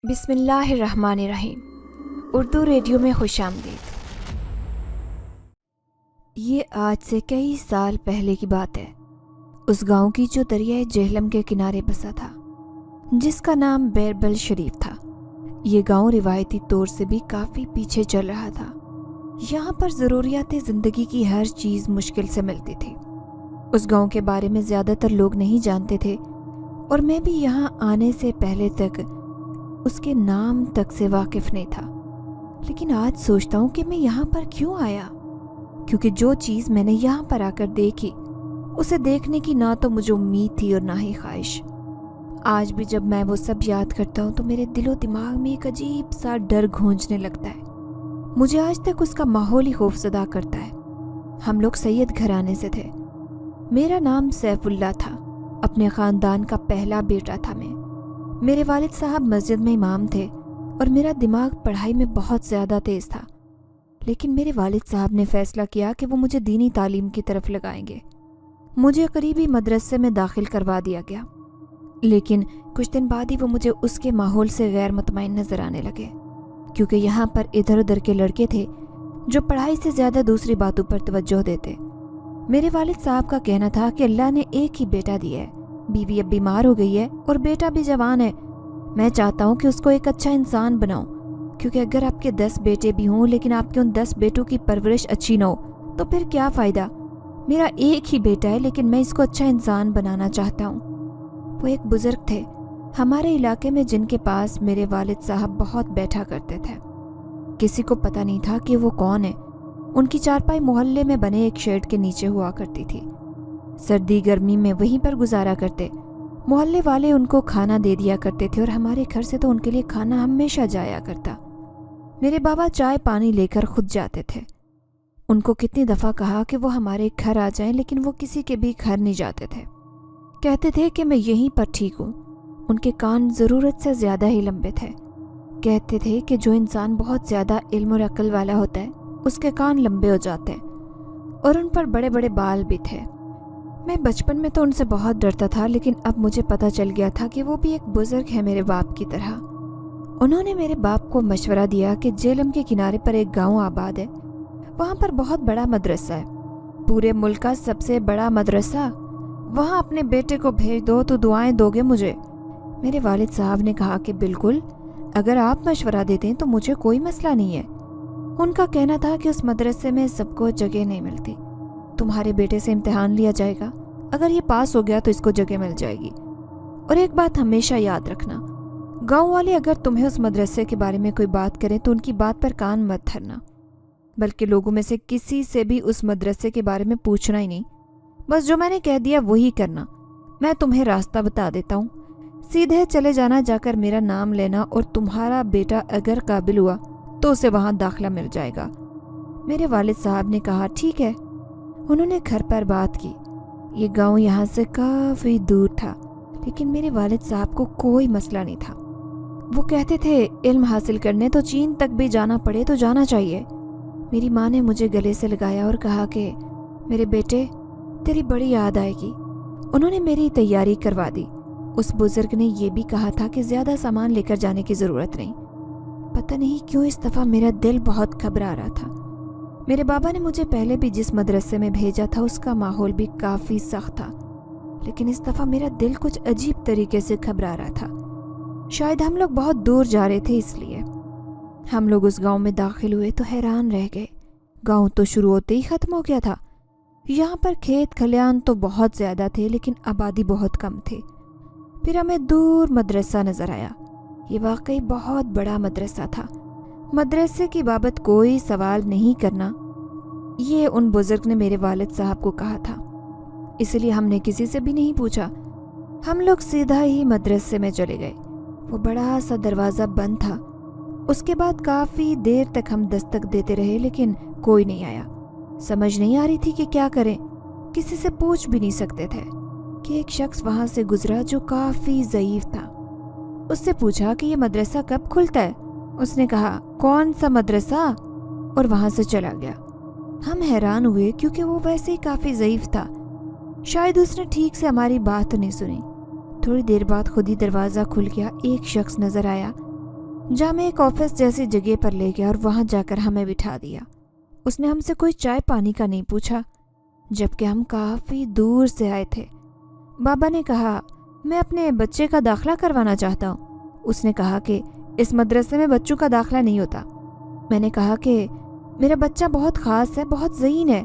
بسم اللہ الرحمن الرحیم۔ اردو ریڈیو میں خوش آمدید۔ یہ آج سے کئی سال پہلے کی بات ہے، اس گاؤں کی جو دریائے جہلم کے کنارے بسا تھا، جس کا نام بیربل شریف تھا۔ یہ گاؤں روایتی طور سے بھی کافی پیچھے چل رہا تھا۔ یہاں پر ضروریات زندگی کی ہر چیز مشکل سے ملتی تھی۔ اس گاؤں کے بارے میں زیادہ تر لوگ نہیں جانتے تھے، اور میں بھی یہاں آنے سے پہلے تک اس کے نام تک سے واقف نہیں تھا۔ لیکن آج سوچتا ہوں کہ میں یہاں پر کیوں آیا، کیونکہ جو چیز میں نے یہاں پر آ کر دیکھی، اسے دیکھنے کی نہ تو مجھے امید تھی اور نہ ہی خواہش۔ آج بھی جب میں وہ سب یاد کرتا ہوں تو میرے دل و دماغ میں ایک عجیب سا ڈر گھونجنے لگتا ہے۔ مجھے آج تک اس کا ماحول ہی خوفزدہ کرتا ہے۔ ہم لوگ سید گھرانے سے تھے۔ میرا نام سیف اللہ تھا۔ اپنے خاندان کا پہلا بیٹا تھا میں۔ میرے والد صاحب مسجد میں امام تھے اور میرا دماغ پڑھائی میں بہت زیادہ تیز تھا، لیکن میرے والد صاحب نے فیصلہ کیا کہ وہ مجھے دینی تعلیم کی طرف لگائیں گے۔ مجھے قریبی مدرسے میں داخل کروا دیا گیا، لیکن کچھ دن بعد ہی وہ مجھے اس کے ماحول سے غیر مطمئن نظر آنے لگے، کیونکہ یہاں پر ادھر ادھر کے لڑکے تھے جو پڑھائی سے زیادہ دوسری باتوں پر توجہ دیتے۔ میرے والد صاحب کا کہنا تھا کہ اللہ نے ایک ہی بیٹا دیا ہے، بیوی اب بیمار ہو گئی ہے اور بیٹا بھی جوان ہے۔ میں چاہتا ہوں کہ اس کو ایک اچھا انسان بناؤں، کیونکہ اگر آپ کے 10 بیٹے بھی ہوں لیکن آپ کے ان 10 بیٹوں کی پرورش اچھی نہ ہو تو پھر کیا فائدہ۔ میرا ایک ہی بیٹا ہے لیکن میں اس کو اچھا انسان بنانا چاہتا ہوں۔ وہ ایک بزرگ تھے ہمارے علاقے میں، جن کے پاس میرے والد صاحب بہت بیٹھا کرتے تھے۔ کسی کو پتہ نہیں تھا کہ وہ کون ہے۔ ان کی چارپائی محلے میں بنے ایک شیڈ کے نیچے ہوا کرتی تھی۔ سردی گرمی میں وہیں پر گزارا کرتے۔ محلے والے ان کو کھانا دے دیا کرتے تھے اور ہمارے گھر سے تو ان کے لیے کھانا ہمیشہ جایا کرتا۔ میرے بابا چائے پانی لے کر خود جاتے تھے۔ ان کو کتنی دفعہ کہا کہ وہ ہمارے گھر آ جائیں، لیکن وہ کسی کے بھی گھر نہیں جاتے تھے۔ کہتے تھے کہ میں یہیں پر ٹھیک ہوں۔ ان کے کان ضرورت سے زیادہ ہی لمبے تھے۔ کہتے تھے کہ جو انسان بہت زیادہ علم اور عقل والا ہوتا ہے اس کے کان لمبے ہو جاتے ہیں، اور ان پر بڑے بڑے بال بھی تھے۔ میں بچپن میں تو ان سے بہت ڈرتا تھا، لیکن اب مجھے پتہ چل گیا تھا کہ وہ بھی ایک بزرگ ہے میرے باپ کی طرح۔ انہوں نے میرے باپ کو مشورہ دیا کہ جہلم کے کنارے پر ایک گاؤں آباد ہے، وہاں پر بہت بڑا مدرسہ ہے، پورے ملک کا سب سے بڑا مدرسہ۔ وہاں اپنے بیٹے کو بھیج دو تو دعائیں دو گے مجھے۔ میرے والد صاحب نے کہا کہ بالکل، اگر آپ مشورہ دیتے ہیں تو مجھے کوئی مسئلہ نہیں ہے۔ ان کا کہنا تھا کہ اس مدرسے میں سب کو جگہ نہیں ملتی، تمہارے بیٹے سے امتحان لیا جائے گا، اگر یہ پاس ہو گیا تو اس کو جگہ مل جائے گی۔ اور ایک بات ہمیشہ یاد رکھنا، گاؤں والے اگر تمہیں اس مدرسے کے بارے میں کوئی بات کریں تو ان کی بات پر کان مت دھرنا، بلکہ لوگوں میں سے کسی سے بھی اس مدرسے کے بارے میں پوچھنا ہی نہیں، بس جو میں نے کہہ دیا وہی کرنا۔ میں تمہیں راستہ بتا دیتا ہوں، سیدھے چلے جانا، جا کر میرا نام لینا، اور تمہارا بیٹا اگر قابل ہوا تو اسے وہاں داخلہ مل جائے گا۔ میرے والد صاحب نے کہا ٹھیک ہے۔ انہوں نے گھر پر بات کی۔ یہ گاؤں یہاں سے کافی دور تھا، لیکن میرے والد صاحب کو کوئی مسئلہ نہیں تھا۔ وہ کہتے تھے علم حاصل کرنے تو چین تک بھی جانا پڑے تو جانا چاہیے۔ میری ماں نے مجھے گلے سے لگایا اور کہا کہ میرے بیٹے، تیری بڑی یاد آئے گی۔ انہوں نے میری تیاری کروا دی۔ اس بزرگ نے یہ بھی کہا تھا کہ زیادہ سامان لے کر جانے کی ضرورت نہیں۔ پتہ نہیں کیوں اس دفعہ میرا دل بہت گھبرا رہا تھا۔ میرے بابا نے مجھے پہلے بھی جس مدرسے میں بھیجا تھا اس کا ماحول بھی کافی سخت تھا، لیکن اس دفعہ میرا دل کچھ عجیب طریقے سے گھبرا رہا تھا۔ شاید ہم لوگ بہت دور جا رہے تھے اس لیے۔ ہم لوگ اس گاؤں میں داخل ہوئے تو حیران رہ گئے۔ گاؤں تو شروع ہوتے ہی ختم ہو گیا تھا۔ یہاں پر کھیت کھلیان تو بہت زیادہ تھے، لیکن آبادی بہت کم تھی۔ پھر ہمیں دور مدرسہ نظر آیا۔ یہ واقعی بہت بڑا مدرسہ تھا۔ مدرسے کی بابت کوئی سوال نہیں کرنا، یہ ان بزرگ نے میرے والد صاحب کو کہا تھا، اس لیے ہم نے کسی سے بھی نہیں پوچھا۔ ہم لوگ سیدھا ہی مدرسے میں چلے گئے۔ وہ بڑا سا دروازہ بند تھا۔ اس کے بعد کافی دیر تک ہم دستک دیتے رہے، لیکن کوئی نہیں آیا۔ سمجھ نہیں آ رہی تھی کہ کیا کریں۔ کسی سے پوچھ بھی نہیں سکتے تھے کہ ایک شخص وہاں سے گزرا جو کافی ضعیف تھا۔ اس سے پوچھا کہ یہ مدرسہ کب کھلتا ہے؟ اس نے کہا کون سا مدرسہ، اور وہاں سے چلا گیا۔ ہم حیران ہوئے کیونکہ وہ ویسے ہی کافی ضعیف تھا۔ شاید اس نے ٹھیک سے ہماری بات نہیں سنی۔ تھوڑی دیر بعد خود ہی دروازہ کھل گیا۔ ایک شخص نظر آیا جہاں میں ایک آفس جیسی جگہ پر لے گیا اور وہاں جا کر ہمیں بٹھا دیا۔ اس نے ہم سے کوئی چائے پانی کا نہیں پوچھا، جبکہ ہم کافی دور سے آئے تھے۔ بابا نے کہا، میں اپنے بچے کا داخلہ کروانا چاہتا ہوں۔ اس نے کہا کہ اس مدرسے میں بچوں کا داخلہ نہیں ہوتا۔ میں نے کہا کہ میرا بچہ بہت خاص ہے، بہت ذہین ہے،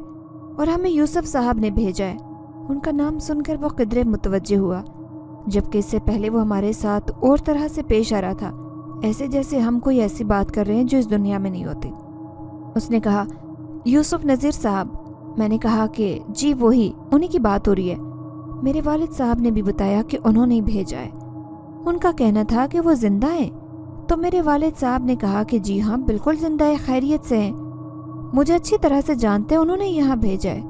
اور ہمیں یوسف صاحب نے بھیجا ہے۔ ان کا نام سن کر وہ قدرے متوجہ ہوا، جبکہ اس سے پہلے وہ ہمارے ساتھ اور طرح سے پیش آ رہا تھا، ایسے جیسے ہم کوئی ایسی بات کر رہے ہیں جو اس دنیا میں نہیں ہوتی۔ اس نے کہا، یوسف نذیر صاحب۔ میں نے کہا کہ جی وہی، انہی کی بات ہو رہی ہے۔ میرے والد صاحب نے بھی بتایا کہ انہوں نے بھیجا ہے۔ ان کا کہنا تھا کہ وہ زندہ ہیں، تو میرے والد صاحب نے کہا کہ جی ہاں بالکل زندہ ہے، خیریت سے ہیں، مجھے اچھی طرح سے جانتے ہیں، انہوں نے یہاں بھیجا ہے۔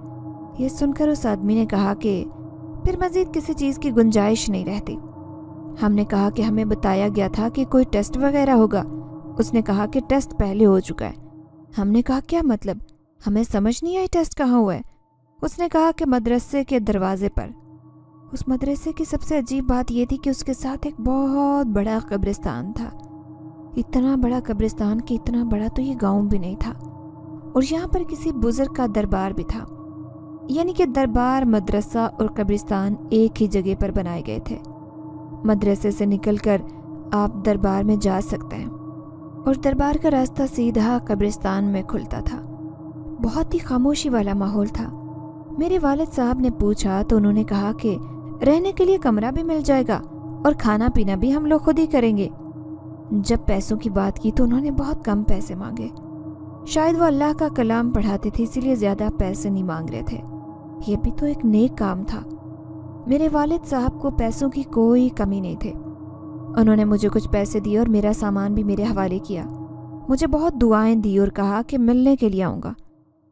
یہ سن کر اس آدمی نے کہا کہ پھر مزید کسی چیز کی گنجائش نہیں رہتی۔ ہم نے کہا کہ ہمیں بتایا گیا تھا کہ کوئی ٹیسٹ وغیرہ ہوگا۔ اس نے کہا کہ ٹیسٹ پہلے ہو چکا ہے۔ ہم نے کہا کیا مطلب؟ ہمیں سمجھ نہیں آئی ٹیسٹ کہاں ہوا ہے۔ اس نے کہا کہ مدرسے کے دروازے پر۔ اس مدرسے کی سب سے عجیب بات یہ تھی کہ اس کے ساتھ ایک بہت بڑا قبرستان تھا، اتنا بڑا قبرستان کہ اتنا بڑا تو یہ گاؤں بھی نہیں تھا، اور یہاں پر کسی بزرگ کا دربار بھی تھا، یعنی کہ دربار، مدرسہ اور قبرستان ایک ہی جگہ پر بنائے گئے تھے۔ مدرسے سے نکل کر آپ دربار میں جا سکتے ہیں، اور دربار کا راستہ سیدھا قبرستان میں کھلتا تھا۔ بہت ہی خاموشی والا ماحول تھا۔ میرے والد صاحب نے پوچھا تو انہوں نے کہا کہ رہنے کے لیے کمرہ بھی مل جائے گا، اور کھانا پینا بھی ہم لوگ خود ہی کریں گے۔ جب پیسوں کی بات کی تو انہوں نے بہت کم پیسے مانگے، شاید وہ اللہ کا کلام پڑھاتے تھے اسی لیے زیادہ پیسے نہیں مانگ رہے تھے۔ یہ بھی تو ایک نیک کام تھا۔ میرے والد صاحب کو پیسوں کی کوئی کمی نہیں تھے۔ انہوں نے مجھے کچھ پیسے دیے اور میرا سامان بھی میرے حوالے کیا، مجھے بہت دعائیں دی اور کہا کہ ملنے کے لیے آؤں گا۔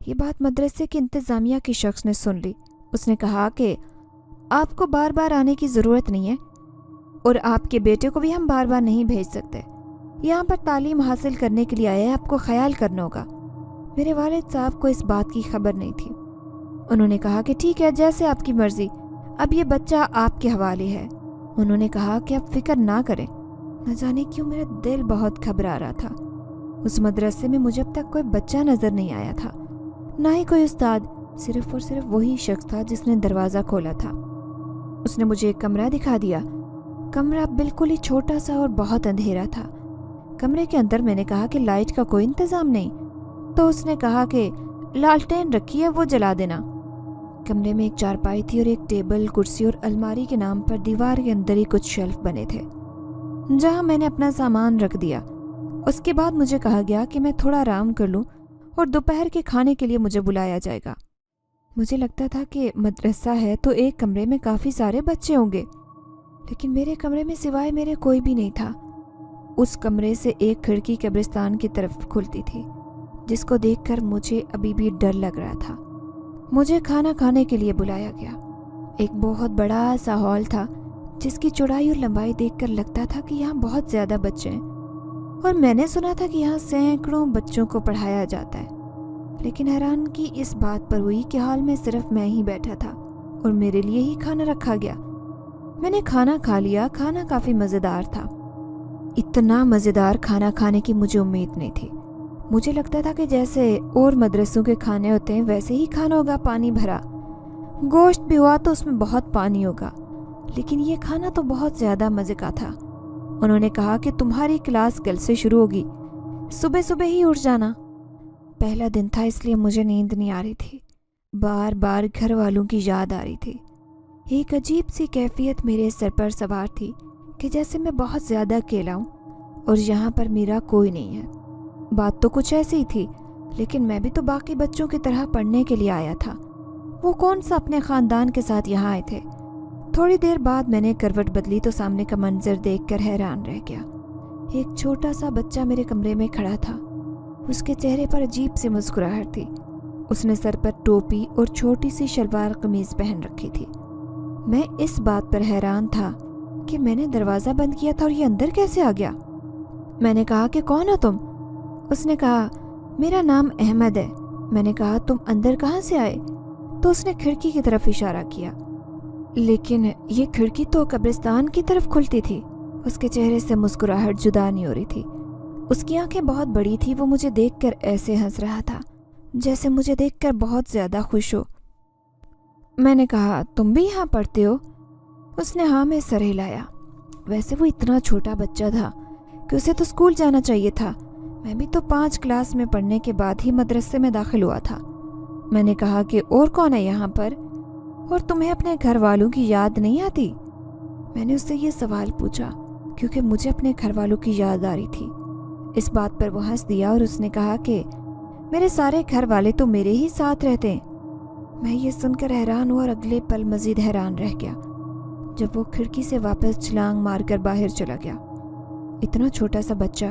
یہ بات مدرسے کی انتظامیہ کی شخص نے سن لی۔ اس نے کہا کہ آپ کو بار بار آنے کی ضرورت نہیں ہے، اور آپ کے بیٹے کو بھی ہم بار بار نہیں بھیج سکتے، یہاں پر تعلیم حاصل کرنے کے لیے آئے ہیں، آپ کو خیال کرنا ہوگا۔ میرے والد صاحب کو اس بات کی خبر نہیں تھی۔ انہوں نے کہا کہ ٹھیک ہے، جیسے آپ کی مرضی، اب یہ بچہ آپ کے حوالے ہے۔ انہوں نے کہا کہ آپ فکر نہ کریں۔ نہ جانے کیوں میرا دل بہت گھبرا رہا تھا۔ اس مدرسے میں مجھے اب تک کوئی بچہ نظر نہیں آیا تھا، نہ ہی کوئی استاد، صرف اور صرف وہی شخص تھا جس نے دروازہ کھولا تھا۔ اس نے مجھے ایک کمرہ دکھا دیا۔ کمرہ بالکل ہی چھوٹا سا اور بہت اندھیرا تھا۔ کمرے کے اندر میں نے کہا کہ لائٹ کا کوئی انتظام نہیں، تو اس نے کہا کہ لالٹین رکھی ہے، وہ جلا دینا۔ کمرے میں ایک چارپائی تھی اور ایک ٹیبل، کرسی اور الماری کے نام پر دیوار کے اندر ہی کچھ شیلف بنے تھے، جہاں میں نے اپنا سامان رکھ دیا۔ اس کے بعد مجھے کہا گیا کہ میں تھوڑا آرام کر لوں اور دوپہر کے کھانے کے لیے مجھے بلایا جائے گا۔ مجھے لگتا تھا کہ مدرسہ ہے تو ایک کمرے میں کافی سارے بچے ہوں گے، لیکن میرے کمرے میں سوائے میرے کوئی بھی نہیں تھا۔ اس کمرے سے ایک کھڑکی قبرستان کی طرف کھلتی تھی، جس کو دیکھ کر مجھے ابھی بھی ڈر لگ رہا تھا۔ مجھے کھانا کھانے کے لیے بلایا گیا۔ ایک بہت بڑا سا ہال تھا، جس کی چوڑائی اور لمبائی دیکھ کر لگتا تھا کہ یہاں بہت زیادہ بچے ہیں، اور میں نے سنا تھا کہ یہاں سینکڑوں بچوں کو پڑھایا جاتا ہے۔ لیکن حیران کی اس بات پر ہوئی کہ ہال میں صرف میں ہی بیٹھا تھا اور میرے لیے ہی کھانا رکھا گیا۔ میں نے کھانا کھا لیا۔ کھانا کافی مزیدار تھا۔ اتنا مزیدار کھانا کھانے کی مجھے امید نہیں تھی۔ مجھے لگتا تھا کہ جیسے اور مدرسوں کے کھانے ہوتے ہیں ویسے ہی کھانا ہوگا، پانی بھرا، گوشت بھی ہوا تو اس میں بہت پانی ہوگا، لیکن یہ کھانا تو بہت زیادہ مزے کا تھا۔ انہوں نے کہا کہ تمہاری کلاس کل سے شروع ہوگی، صبح صبح ہی اٹھ جانا۔ پہلا دن تھا اس لیے مجھے نیند نہیں آ رہی تھی، بار بار گھر والوں کی یاد آ رہی تھی۔ ایک عجیب سی کیفیت میرے سر پر سوار تھی کہ جیسے میں بہت زیادہ اکیلا ہوں اور یہاں پر میرا کوئی نہیں ہے۔ بات تو کچھ ایسی ہی تھی، لیکن میں بھی تو باقی بچوں کی طرح پڑھنے کے لیے آیا تھا۔ وہ کون سا اپنے خاندان کے ساتھ یہاں آئے تھے۔ تھوڑی دیر بعد میں نے کروٹ بدلی تو سامنے کا منظر دیکھ کر حیران رہ گیا۔ ایک چھوٹا سا بچہ میرے کمرے میں کھڑا تھا۔ اس کے چہرے پر عجیب سی مسکراہٹ تھی۔ اس نے سر پر ٹوپی اور چھوٹی سی شلوار قمیض پہن رکھی تھی۔ میں اس بات پر حیران تھا کہ میں نے دروازہ بند کیا تھا اور یہ اندر کیسے آ گیا۔ میں نے کہا کہ کون ہو تم؟ اس نے کہا میرا نام احمد ہے۔ میں نے کہا تم اندر کہاں سے آئے؟ تو اس نے کھڑکی کی طرف اشارہ کیا، لیکن یہ کھڑکی تو قبرستان کی طرف کھلتی تھی۔ اس کے چہرے سے مسکراہٹ جدا نہیں ہو رہی تھی۔ اس کی آنکھیں بہت بڑی تھی. وہ مجھے دیکھ کر ایسے ہنس رہا تھا جیسے مجھے دیکھ کر بہت زیادہ خوش ہو. میں نے کہا تم بھی یہاں پڑھتے ہو؟ اس نے ہاں میں سر ہلایا. ویسے وہ اتنا چھوٹا بچہ تھا کہ اسے تو اسکول جانا چاہیے تھا. میں بھی تو 5 کلاس میں پڑھنے کے بعد ہی مدرسے میں داخل ہوا تھا. میں نے کہا کہ اور کون ہے یہاں پر؟ اور تمہیں اپنے گھر والوں کی یاد نہیں آتی؟ میں نے اس سے یہ سوال پوچھا کیونکہ مجھے اپنے گھر والوں کی یاد آ رہی تھی. اس بات پر وہ ہنس دیا اور اس نے کہا کہ میرے سارے گھر والے تو میرے ہی ساتھ رہتے ہیں. میں یہ سن کر حیران ہوا اور اگلے پل مزید حیران رہ گیا جب وہ کھڑکی سے واپس چھلانگ مار کر باہر چلا گیا. اتنا چھوٹا سا بچہ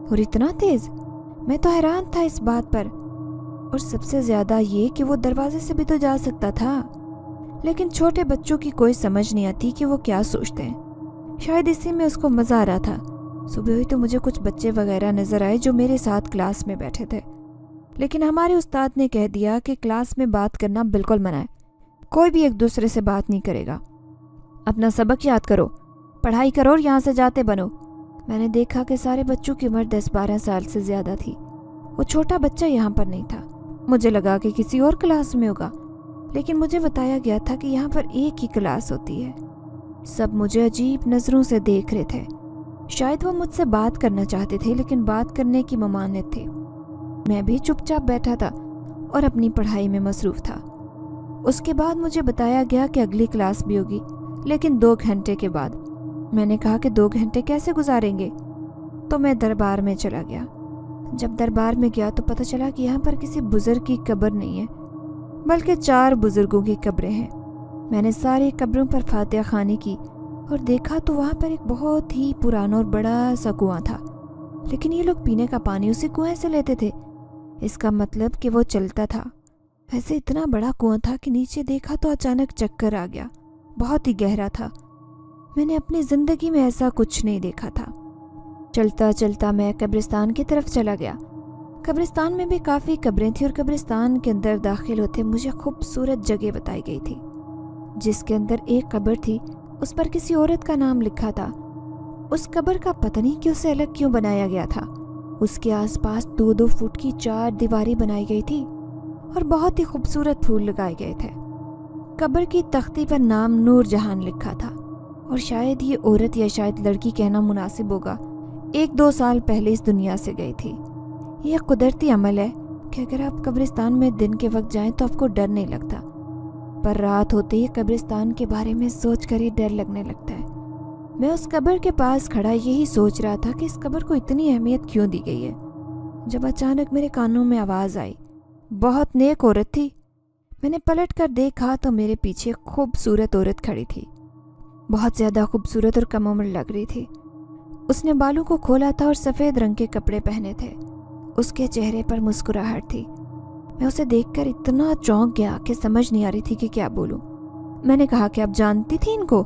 اور اتنا تیز. میں تو حیران تھا اس بات پر، اور سب سے زیادہ یہ کہ وہ دروازے سے بھی تو جا سکتا تھا. لیکن چھوٹے بچوں کی کوئی سمجھ نہیں آتی کہ وہ کیا سوچتے ہیں. شاید اسی میں اس کو مزہ آ رہا تھا. صبح ہوئی تو مجھے کچھ بچے وغیرہ نظر آئے جو میرے ساتھ کلاس میں بیٹھے تھے، لیکن ہمارے استاد نے کہہ دیا کہ کلاس میں بات کرنا بالکل منع ہے. کوئی بھی ایک دوسرے سے بات نہیں کرے گا. اپنا سبق یاد کرو، پڑھائی کرو اور یہاں سے جاتے بنو. میں نے دیکھا کہ سارے بچوں کی عمر 10-12 سال سے زیادہ تھی. وہ چھوٹا بچہ یہاں پر نہیں تھا. مجھے لگا کہ کسی اور کلاس میں ہوگا، لیکن مجھے بتایا گیا تھا کہ یہاں پر ایک ہی کلاس ہوتی ہے. سب مجھے عجیب نظروں سے دیکھ رہے تھے. شاید وہ مجھ سے بات کرنا چاہتے تھے، لیکن بات کرنے کی ممانعت تھی. میں بھی چپ چاپ بیٹھا تھا اور اپنی پڑھائی میں مصروف تھا. اس کے بعد مجھے بتایا گیا کہ اگلی کلاس بھی ہوگی، لیکن 2 گھنٹے کے بعد. میں نے کہا کہ 2 گھنٹے کیسے گزاریں گے؟ تو میں دربار میں چلا گیا. جب دربار میں گیا تو پتہ چلا کہ یہاں پر کسی بزرگ کی قبر نہیں ہے، بلکہ 4 بزرگوں کی قبریں ہیں. میں نے ساری قبروں پر فاتحہ خوانی کی اور دیکھا تو وہاں پر ایک بہت ہی پرانا اور بڑا سا کنواں تھا، لیکن یہ لوگ پینے کا پانی اسی کنویں سے لیتے تھے. اس کا مطلب کہ وہ چلتا تھا. ویسے اتنا بڑا کنواں تھا کہ نیچے دیکھا تو اچانک چکر آ گیا. بہت ہی گہرا تھا. میں نے اپنی زندگی میں ایسا کچھ نہیں دیکھا تھا. چلتا چلتا میں قبرستان کی طرف چلا گیا. قبرستان میں بھی کافی قبریں تھیں، اور قبرستان کے اندر داخل ہوتے مجھے خوبصورت جگہ بتائی گئی تھی، جس کے اندر ایک قبر تھی. اس پر کسی عورت کا نام لکھا تھا. اس قبر کا پتہ نہیں کہ اسے الگ کیوں بنایا گیا تھا. اس کے آس پاس 2-2 فٹ کی 4 دیواری بنائی گئی تھی اور بہت ہی خوبصورت پھول لگائے گئے تھے. قبر کی تختی پر نام نور جہان لکھا تھا، اور شاید یہ عورت یا شاید لڑکی کہنا مناسب ہوگا 1-2 سال پہلے اس دنیا سے گئی تھی. یہ قدرتی عمل ہے کہ اگر آپ قبرستان میں دن کے وقت جائیں تو آپ کو ڈر نہیں لگتا، پر رات ہوتے ہی قبرستان کے بارے میں سوچ کر ہی ڈر لگنے لگتا ہے. میں اس قبر کے پاس کھڑا یہی سوچ رہا تھا کہ اس قبر کو اتنی اہمیت کیوں دی گئی ہے، جب اچانک میرے کانوں میں آواز آئی. بہت نیک عورت تھی. میں نے پلٹ کر دیکھا تو میرے پیچھے خوبصورت عورت کھڑی تھی. بہت زیادہ خوبصورت اور کم عمر لگ رہی تھی. اس نے بالوں کو کھولا تھا اور سفید رنگ کے کپڑے پہنے تھے. اس کے چہرے پر مسکراہٹ تھی. میں اسے دیکھ کر اتنا چونک گیا کہ سمجھ نہیں آ رہی تھی کہ کیا بولوں. میں نے کہا کہ آپ جانتی تھی ان کو؟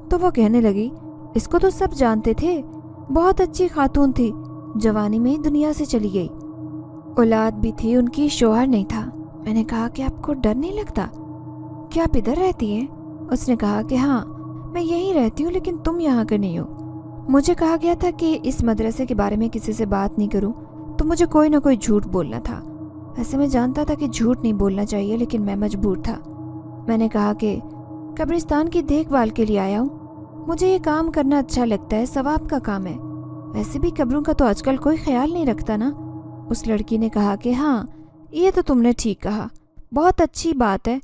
تو وہ کہنے لگی اس کو تو سب جانتے تھے، بہت اچھی خاتون تھی، جوانی میں ہی دنیا سے چلی گئی. اولاد بھی تھی، ان کی شوہر نہیں تھا. میں نے کہا کہ آپ کو ڈر نہیں لگتا؟ کیا آپ ادھر رہتی ہیں؟ اس نے کہا کہ ہاں میں یہیں رہتی ہوں، لیکن تم یہاں کا نہیں ہو. مجھے کہا گیا تھا کہ اس مدرسے کے بارے میں کسی سے بات نہیں کروں، تو مجھے کوئی نہ کوئی جھوٹ بولنا تھا. ویسے میں جانتا تھا کہ جھوٹ نہیں بولنا چاہیے، لیکن میں مجبور تھا. میں نے کہا کہ قبرستان کی دیکھ بھال کے لیے آیا ہوں، مجھے یہ کام کرنا اچھا لگتا ہے، ثواب کا کام ہے. ویسے بھی قبروں کا تو آج کل کوئی خیال نہیں رکھتا نا. اس لڑکی نے کہا کہ ہاں یہ تو تم نے ٹھیک کہا، بہت اچھی بات ہے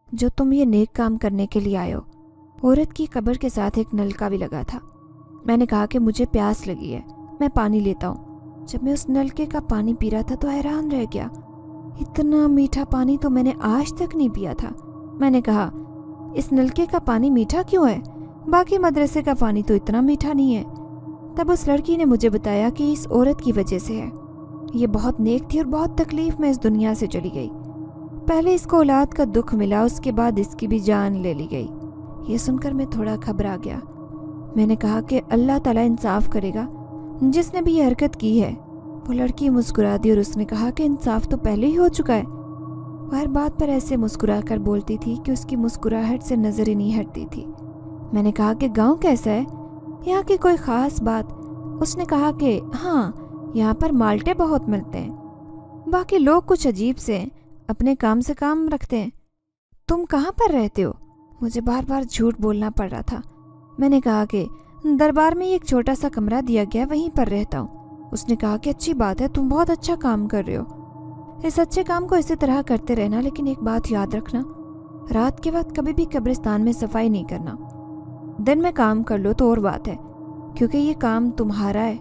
جو تم یہ نیک کام کرنے کے لیے آئے ہو. عورت کی قبر کے ساتھ ایک نلکا بھی لگا تھا. میں نے کہا کہ مجھے پیاس لگی ہے، میں پانی لیتا ہوں. جب میں اس نلکے کا پانی پی رہا تھا تو حیران رہ گیا. اتنا میٹھا پانی تو میں نے آج تک نہیں پیا تھا. میں نے کہا اس نلکے کا پانی میٹھا کیوں ہے؟ باقی مدرسے کا پانی تو اتنا میٹھا نہیں ہے. تب اس لڑکی نے مجھے بتایا کہ اس عورت کی وجہ سے ہے. یہ بہت نیک تھی اور بہت تکلیف میں اس دنیا سے چلی گئی. پہلے اس کو اولاد کا دکھ ملا، اس کے بعد اس کی بھی جان لے لی گئی. یہ سن کر میں تھوڑا گھبرا گیا. میں نے کہا کہ اللہ تعالیٰ انصاف کرے گا جس نے بھی یہ حرکت کی ہے. وہ لڑکی مسکرا دی اور اس نے کہا کہ انصاف تو پہلے ہی ہو چکا ہے. وہ ہر بات پر ایسے مسکرا کر بولتی تھی کہ اس کی مسکراہٹ سے نظر ہی نہیں ہٹتی تھی. میں نے کہا کہ گاؤں کیسا ہے، یہاں کی کوئی خاص بات؟ اس نے کہا کہ ہاں यहाँ पर माल्टे बहुत मिलते हैं। बाकी लोग कुछ अजीब से हैं, अपने काम से काम रखते हैं। तुम कहाँ पर रहते हो? मुझे बार बार झूठ बोलना पड़ रहा था। मैंने कहा कि दरबार में एक छोटा सा कमरा दिया गया, वहीं पर रहता हूँ। उसने कहा कि अच्छी बात है, तुम बहुत अच्छा काम कर रहे हो। इस अच्छे काम को इसी तरह करते रहना, लेकिन एक बात याद रखना, रात के वक्त कभी भी कब्रिस्तान में सफाई नहीं करना। दिन में काम कर लो तो और बात है, क्योंकि ये काम तुम्हारा है,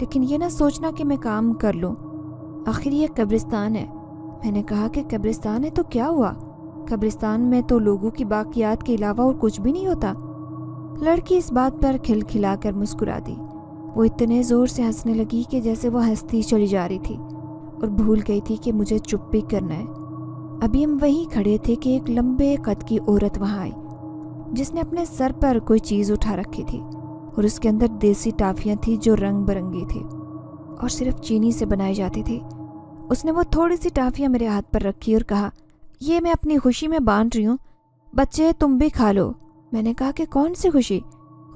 लेकिन ये ना सोचना कि मैं काम कर लूँ। आखिर ये कब्रिस्तान है। मैंने कहा कि कब्रिस्तान है तो क्या हुआ? कब्रिस्तान में तो लोगों की बाकियात के अलावा और कुछ भी नहीं होता। लड़की इस बात पर खिलखिलाकर मुस्कुरा दी। वो इतने ज़ोर से हंसने लगी कि जैसे वो हंसती चली जा रही थी और भूल गई थी कि मुझे चुप भी करना है। अभी हम वहीं खड़े थे कि एक लंबे कद की औरत वहाँ आई, जिसने अपने सर पर कोई चीज़ उठा रखी थी और उसके अंदर देसी टाफियाँ थी जो रंग बिरंगी थी और सिर्फ चीनी से बनाई जाती थी। उसने वो थोड़ी सी टाफियाँ मेरे हाथ पर रखी और कहा, ये मैं अपनी खुशी में बांट रही हूँ, बच्चे तुम भी खा लो। मैंने कहा कि कौन सी खुशी?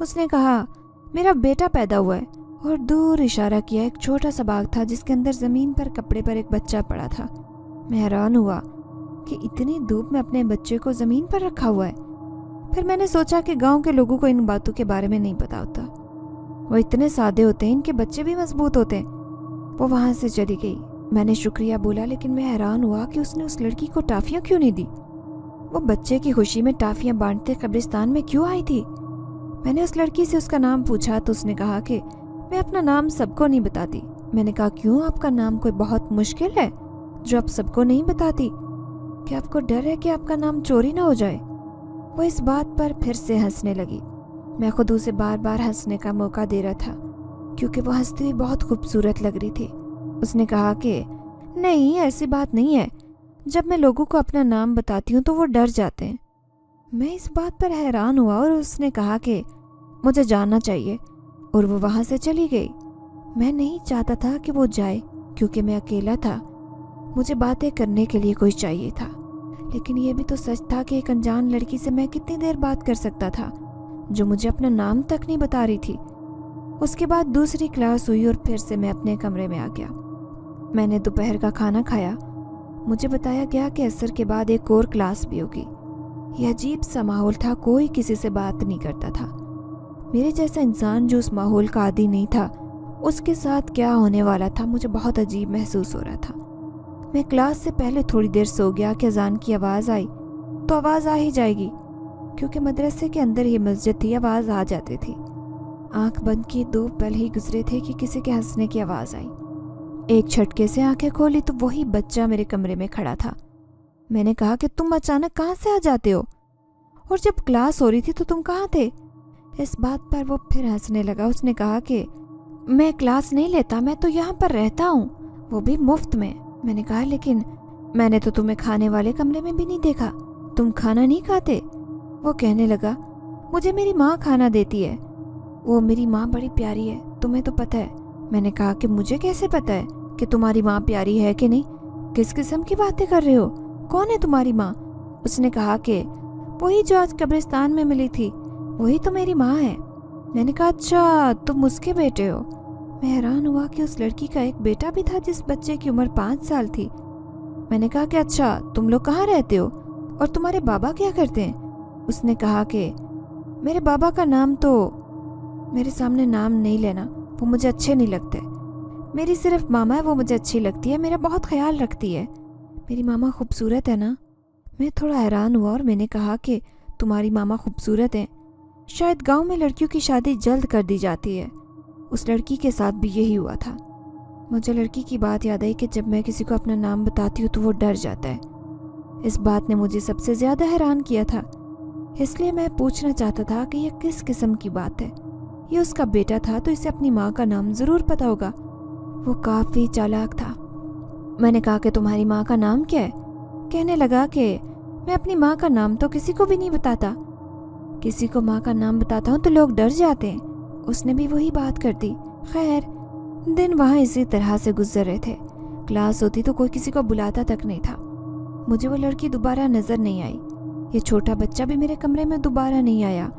उसने कहा, मेरा बेटा पैदा हुआ है, और दूर इशारा किया। एक छोटा सा बाग था जिसके अंदर ज़मीन पर कपड़े पर एक बच्चा पड़ा था। मैं हैरान हुआ कि इतनी धूप में अपने बच्चे को ज़मीन पर रखा हुआ है। फिर मैंने सोचा कि गांव के लोगों को इन बातों के बारे में नहीं पता होता, वो इतने सादे होते हैं, इनके बच्चे भी मजबूत होते हैं। वो वहाँ से चली गई। मैंने शुक्रिया बोला, लेकिन मैं हैरान हुआ कि उसने उस लड़की को टाफियाँ क्यों नहीं दी। वो बच्चे की खुशी में टाफियाँ बांटते कब्रिस्तान में क्यों आई थी? मैंने उस लड़की से उसका नाम पूछा तो उसने कहा कि मैं अपना नाम सबको नहीं बताती। मैंने कहा, क्यों? आपका नाम कोई बहुत मुश्किल है जो आप सबको नहीं बताती? क्या आपको डर है कि आपका नाम चोरी ना हो जाए? वो इस बात पर फिर से हंसने लगी। मैं खुद उसे बार बार हंसने का मौका दे रहा था, क्योंकि वो हंसती हुई बहुत खूबसूरत लग रही थी। उसने कहा कि नहीं, ऐसी बात नहीं है, जब मैं लोगों को अपना नाम बताती हूँ तो वो डर जाते हैं। मैं इस बात पर हैरान हुआ और उसने कहा कि मुझे जानना चाहिए, और वो वहाँ से चली गई। मैं नहीं चाहता था कि वो जाए, क्योंकि मैं अकेला था। मुझे बातें करने के लिए कोई चाहिए था, लेकिन ये भी तो सच था कि एक अनजान लड़की से मैं कितनी देर बात कर सकता था, जो मुझे अपना नाम तक नहीं बता रही थी। उसके बाद दूसरी क्लास हुई और फिर से मैं अपने कमरे में आ गया। मैंने दोपहर का खाना खाया। मुझे बताया गया कि असर के बाद एक और क्लास भी होगी। यह अजीब सा माहौल था, कोई किसी से बात नहीं करता था। मेरे जैसा इंसान जो उस माहौल का आदी नहीं था, उसके साथ क्या होने वाला था, मुझे बहुत अजीब महसूस हो रहा था। मैं क्लास से पहले थोड़ी देर सो गया कि अजान की आवाज़ आई, तो आवाज़ आ ही जाएगी, क्योंकि मदरसे के अंदर ही मस्जिद थी, आवाज़ आ जाती थी। आंख बंद किए 2 पल ही गुजरे थे कि किसी के हंसने की आवाज़ आई। एक झटके से आंखें खोली तो वही बच्चा मेरे कमरे में खड़ा था। मैंने कहा कि तुम अचानक कहाँ से आ जाते हो, और जब क्लास हो रही थी तो तुम कहाँ थे? इस बात पर वो फिर हंसने लगा। उसने कहा कि मैं क्लास नहीं लेता, मैं तो यहाँ पर रहता हूँ, वो भी मुफ्त में। मैंने कहा, लेकिन मैंने तो तुम्हें खाने वाले कमरे में भी नहीं देखा, तुम खाना नहीं खाते। वो कहने लगा, मुझे मेरी माँ खाना देती है, वो मेरी माँ बड़ी प्यारी है, तुम्हें तो पता है। मैंने कहा कि मुझे कैसे पता है कि तुम्हारी माँ प्यारी है कि नहीं? किस किस्म की बातें कर रहे हो? कौन है तुम्हारी माँ? उसने कहा कि वही जो आज कब्रिस्तान में मिली थी, वही तो मेरी माँ है। मैंने कहा, अच्छा तुम उसके बेटे हो। मैं हैरान हुआ कि उस लड़की का एक बेटा भी था जिस बच्चे की उम्र 5 साल थी। मैंने कहा कि अच्छा तुम लोग कहाँ रहते हो और तुम्हारे बाबा क्या करते हैं? उसने कहा कि मेरे बाबा का नाम तो, मेरे सामने नाम नहीं लेना, वो मुझे अच्छे नहीं लगते। मेरी सिर्फ मामा है, वो मुझे अच्छी लगती है, मेरा बहुत ख्याल रखती है। मेरी मामा खूबसूरत है ना? मैं थोड़ा हैरान हुआ और मैंने कहा कि तुम्हारी मामा खूबसूरत हैं, शायद गांव में लड़कियों की शादी जल्द कर दी जाती है। उस लड़की के साथ भी यही हुआ था। मुझे लड़की की बात याद आई कि जब मैं किसी को अपना नाम बताती हूँ तो वो डर जाता है। इस बात ने मुझे सबसे ज़्यादा हैरान किया था, इसलिए मैं पूछना चाहता था कि यह किस किस्म की बात है। ये उसका बेटा था तो इसे अपनी माँ का नाम ज़रूर पता होगा। वो काफ़ी चालाक था। मैंने कहा कि तुम्हारी माँ का नाम क्या है? कहने लगा कि मैं अपनी माँ का नाम तो किसी को भी नहीं बताता, किसी को माँ का नाम बताता हूँ तो लोग डर जाते हैं। उसने भी वही बात कर दी। खैर, दिन वहाँ इसी तरह से गुजर रहे थे। क्लास होती तो कोई किसी को बुलाता तक नहीं था। मुझे वो लड़की दोबारा नज़र नहीं आई। ये छोटा बच्चा भी मेरे कमरे में दोबारा नहीं आया।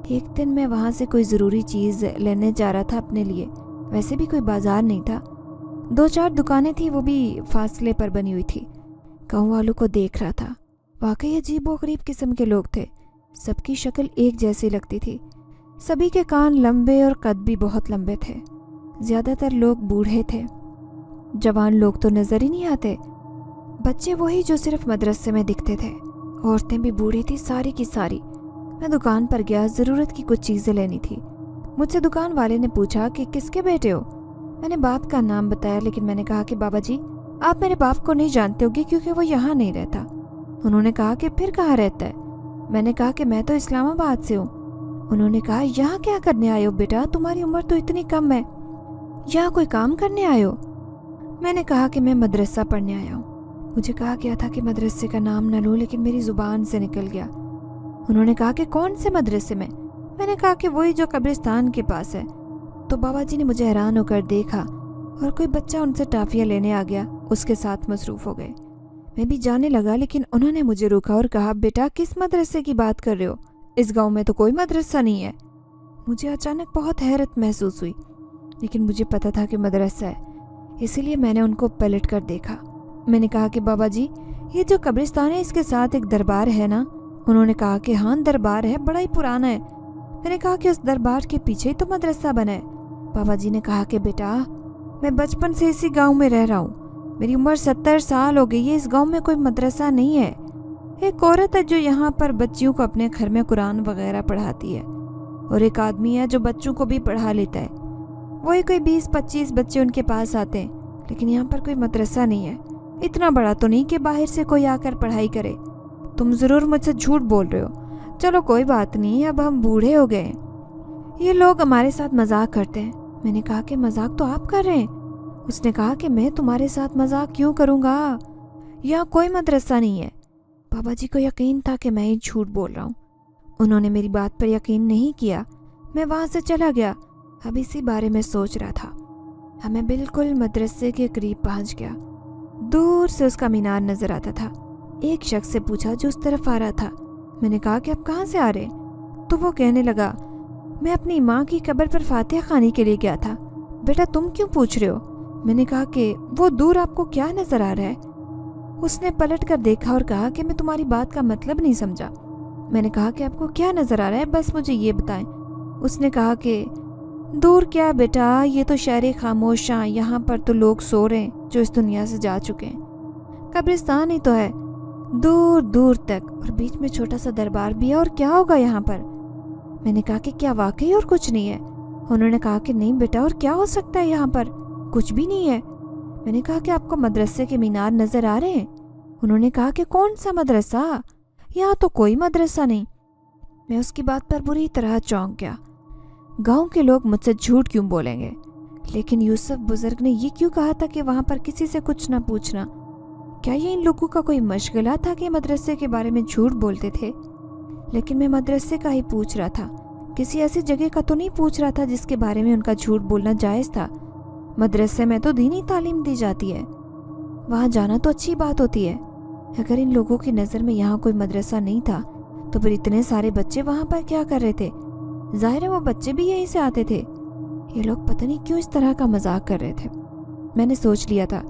एक दिन मैं वहाँ से कोई ज़रूरी चीज़ लेने जा रहा था अपने लिए। वैसे भी कोई बाजार नहीं था, 2-4 दुकानें थी, वो भी फासले पर बनी हुई थी। गाँव वालों को देख रहा था। वाकई अजीबोगरीब किस्म के लोग थे। सबकी शक्ल एक जैसी लगती थी। सभी के कान लंबे और कद भी बहुत लंबे थे। ज़्यादातर लोग बूढ़े थे। जवान लोग तो नज़र ही नहीं आते। बच्चे वही जो सिर्फ मदरसे में दिखते थे। औरतें भी बूढ़ी थी, सारी की सारी। मैं दुकान पर गया, ज़रूरत की कुछ चीज़ें लेनी थी। मुझसे दुकान वाले ने पूछा कि किसके बेटे हो। मैंने बाप का नाम बताया, लेकिन मैंने कहा कि बाबा जी, आप मेरे बाप को नहीं जानते होगे क्योंकि वो यहाँ नहीं रहता। उन्होंने कहा कि फिर कहाँ रहता है। मैंने कहा कि मैं तो इस्लामाबाद से हूँ। उन्होंने कहा, यहाँ क्या करने आए हो बेटा, तुम्हारी उम्र तो इतनी कम है, यहाँ कोई काम करने आए हो। मैंने कहा कि मैं मदरसा पढ़ने आया हूँ। मुझे कहा गया था कि मदरसे का नाम न लूँ, लेकिन मेरी ज़ुबान से निकल गया। उन्होंने कहा कि कौन से मदरसे में। मैंने कहा कि वही जो कब्रिस्तान के पास है। तो बाबा जी ने मुझे हैरान होकर देखा और कोई बच्चा उनसे टाफियाँ लेने आ गया, उसके साथ मसरूफ़ हो गए। मैं भी जाने लगा, लेकिन उन्होंने मुझे रोका और कहा, बेटा किस मदरसे की बात कर रहे हो, इस गांव में तो कोई मदरसा नहीं है। मुझे अचानक बहुत हैरत महसूस हुई, लेकिन मुझे पता था कि मदरसा है, इसीलिए मैंने उनको पलट कर देखा। मैंने कहा कि बाबा जी, ये जो कब्रिस्तान है इसके साथ एक दरबार है ना। उन्होंने कहा कि हाँ दरबार है, बड़ा ही पुराना है। मैंने कहा कि उस दरबार के पीछे ही तो मदरसा बना है। बाबा जी ने कहा कि बेटा, मैं बचपन से इसी गांव में रह रहा हूँ, मेरी उम्र 70 साल हो गई है, इस गांव में कोई मदरसा नहीं है। एक औरत है जो यहाँ पर बच्चियों को अपने घर में कुरान वगैरह पढ़ाती है, और एक आदमी है जो बच्चों को भी पढ़ा लेता है। वही कोई 20-25 बच्चे उनके पास आते हैं, लेकिन यहाँ पर कोई मदरसा नहीं है। इतना बड़ा तो नहीं कि बाहर से कोई आकर पढ़ाई करे। तुम ज़रूर मुझसे झूठ बोल रहे हो। चलो कोई बात नहीं, अब हम बूढ़े हो गए, ये लोग हमारे साथ मजाक करते हैं। मैंने कहा कि मजाक तो आप कर रहे हैं। उसने कहा कि मैं तुम्हारे साथ मजाक क्यों करूँगा, यहाँ कोई मदरसा नहीं है। बाबा जी को यकीन था कि मैं ही झूठ बोल रहा हूँ। उन्होंने मेरी बात पर यकीन नहीं किया। मैं वहाँ से चला गया। अब इसी बारे में सोच रहा था। हमें बिल्कुल मदरसे के करीब पहुँच गया। दूर से उसका मीनार नजर आता था। एक शख्स से पूछा जो उस तरफ आ रहा था। मैंने कहा कि आप कहाँ से आ रहे हैं? तो वो कहने लगा, मैं अपनी माँ की कब्र पर फातिहा खाने के लिए गया था। बेटा तुम क्यों पूछ रहे हो? मैंने कहा कि वो दूर आपको क्या नजर आ रहा है? उसने पलट कर देखा और कहा कि मैं तुम्हारी बात का मतलब नहीं समझा। मैंने कहा कि आपको क्या नजर आ रहा है, बस मुझे ये बताएं। उसने कहा कि दूर क्या बेटा, ये तो शहर खामोश, यहाँ पर तो लोग सो रहे हैं जो इस दुनिया से जा चुके हैं। कब्रिस्तान ही तो है दूर दूर तक, और बीच में छोटा सा दरबार भी है, और क्या होगा यहाँ पर? मैंने कहा कि क्या वाकई और कुछ नहीं है? उन्होंने कहा कि नहीं बेटा, और क्या हो सकता है, यहाँ पर कुछ भी नहीं है। मैंने कहा कि आपको मदरसे के मीनार नजर आ रहे हैं? उन्होंने कहा कि कौन सा मदरसा, यहाँ तो कोई मदरसा नहीं। मैं उसकी बात पर बुरी तरह चौंक गया। गांव के लोग मुझसे झूठ क्यों बोलेंगे, लेकिन यूसुफ बुजुर्ग ने ये क्यों कहा था कि वहां पर किसी से कुछ ना पूछना? क्या ये इन लोगों का कोई मशगला था कि मदरसे के बारे में झूठ बोलते थे? लेकिन मैं मदरसे का ही पूछ रहा था, किसी ऐसी जगह का तो नहीं पूछ रहा था जिसके बारे में उनका झूठ बोलना जायज़ था। मदरसे में तो दीनी तालीम दी जाती है, वहाँ जाना तो अच्छी बात होती है। अगर इन लोगों की नज़र में यहाँ कोई मदरसा नहीं था, तो फिर इतने सारे बच्चे वहाँ पर क्या कर रहे थे? जाहिर है वो बच्चे भी यहीं से आते थे। ये लोग पता नहीं क्यों इस तरह का मजाक कर रहे थे। मैंने सोच लिया था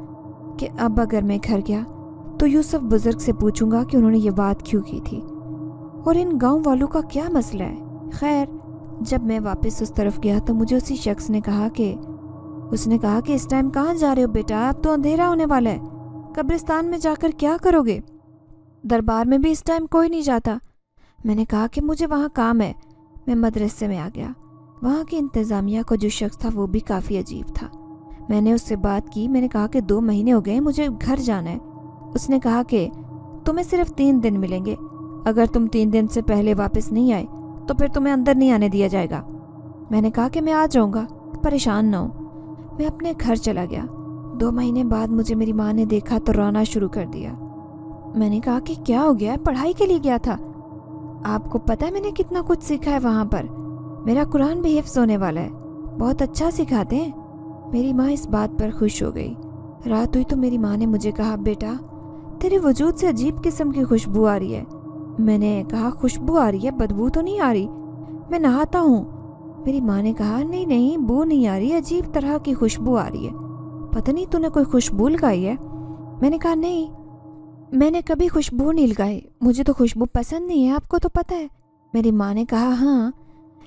कि अब अगर मैं घर गया तो यूसुफ बुजुर्ग से पूछूंगा कि उन्होंने ये बात क्यों की थी, और इन गांव वालों का क्या मसला है। खैर, जब मैं वापस उस तरफ गया तो मुझे उसी शख्स ने कहा कि इस टाइम कहाँ जा रहे हो बेटा, अब तो अंधेरा होने वाला है, कब्रिस्तान में जाकर क्या करोगे? दरबार में भी इस टाइम कोई नहीं जाता। मैंने कहा कि मुझे वहाँ काम है। मैं मदरसे में आ गया। वहाँ की इंतज़ामिया को जो शख्स था वो भी काफ़ी अजीब था। मैंने उससे बात की। मैंने कहा कि 2 महीने हो गए, मुझे घर जाना है। उसने कहा कि तुम्हें सिर्फ 3 दिन मिलेंगे, अगर तुम 3 दिन से पहले वापस नहीं आए तो फिर तुम्हें अंदर नहीं आने दिया जाएगा। मैंने कहा कि मैं आ जाऊँगा, परेशान ना हो। मैं अपने घर चला गया। 2 महीने बाद मुझे मेरी माँ ने देखा तो रोना शुरू कर दिया। मैंने कहा कि क्या हो गया? पढ़ाई के लिए गया था। आपको पता है मैंने कितना कुछ सीखा है वहाँ पर। मेरा कुरान भी हिफ्ज़ होने वाला है, बहुत अच्छा सिखाते हैं। मेरी माँ इस बात पर खुश हो गई। रात हुई तो मेरी माँ ने मुझे कहा, बेटा तेरे वजूद से अजीब किस्म की खुशबू आ रही है। मैंने कहा, खुशबू आ रही है, बदबू तो नहीं आ रही, मैं नहाता हूँ। मेरी माँ ने कहा, नहीं नहीं, बू नहीं आ रही, अजीब तरह की खुशबू आ रही है। पता नहीं तूने कोई खुशबू लगाई है। मैंने कहा नहीं, मैंने कभी खुशबू नहीं लगाई, मुझे तो खुशबू पसंद नहीं है, आपको तो पता है। मेरी माँ ने कहा हाँ,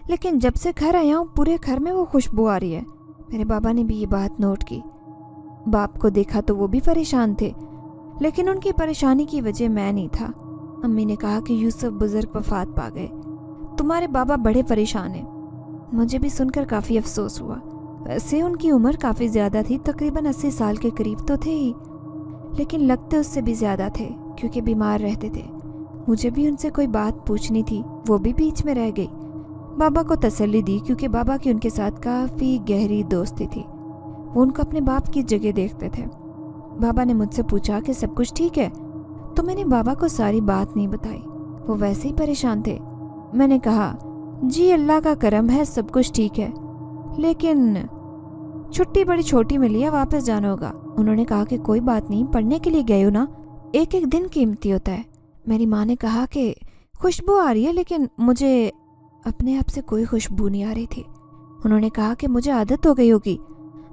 लेकिन जब से घर आया हूँ पूरे घर में वो खुशबू आ रही है। मेरे बाबा ने भी ये बात नोट की। बाप को देखा तो वो भी परेशान थे, लेकिन उनकी परेशानी की वजह मैं नहीं था। अम्मी ने कहा कि यूसुफ बुजुर्ग वफात पा गए, तुम्हारे बाबा बड़े परेशान हैं। मुझे भी सुनकर काफ़ी अफसोस हुआ। वैसे उनकी उम्र काफ़ी ज़्यादा थी, तकरीबन 80 साल के करीब तो थे ही, लेकिन लगते उससे भी ज़्यादा थे क्योंकि बीमार रहते थे। मुझे भी उनसे कोई बात पूछनी थी, वो भी बीच में रह गई। बाबा को तसल्ली दी क्योंकि बाबा की उनके साथ काफ़ी गहरी दोस्ती थी, वो उनको अपने बाप की जगह देखते थे। बाबा ने मुझसे पूछा कि सब कुछ ठीक है, तो मैंने बाबा को सारी बात नहीं बताई, वो वैसे ही परेशान थे। मैंने कहा जी अल्लाह का करम है, सब कुछ ठीक है, लेकिन छुट्टी बड़ी छोटी मिली है, वापस जाना होगा। उन्होंने कहा कि कोई बात नहीं, पढ़ने के लिए गए हो ना, एक एक दिन कीमती होता है। मेरी माँ ने कहा कि खुशबू आ रही है, लेकिन मुझे अपने आप से कोई खुशबू नहीं आ रही थी। उन्होंने कहा कि मुझे आदत हो गई होगी,